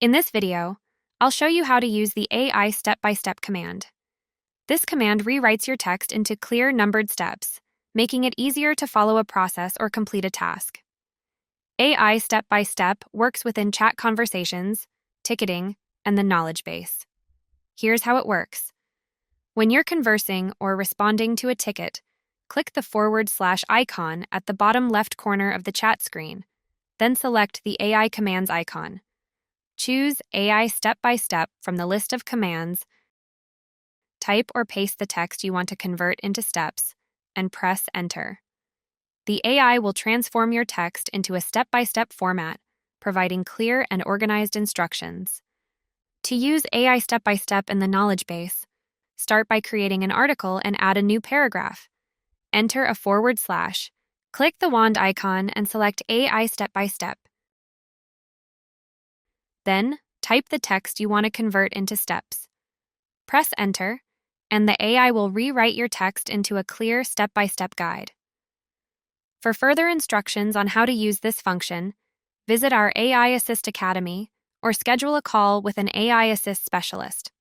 In this video, I'll show you how to use the AI step-by-step command. This command rewrites your text into clear numbered steps, making it easier to follow a process or complete a task. AI step-by-step works within chat conversations, ticketing, and the knowledge base. Here's how it works. When you're conversing or responding to a ticket, click the / icon at the bottom left corner of the chat screen, then select the AI commands icon. Choose AI step-by-step from the list of commands, type or paste the text you want to convert into steps, and press Enter. The AI will transform your text into a step-by-step format, providing clear and organized instructions. To use AI step-by-step in the knowledge base, start by creating an article and add a new paragraph. Enter a /, click the wand icon and select AI step-by-step. Then, type the text you want to convert into steps. Press Enter, and the AI will rewrite your text into a clear step-by-step guide. For further instructions on how to use this function, visit our AI Assist Academy or schedule a call with an AI Assist specialist.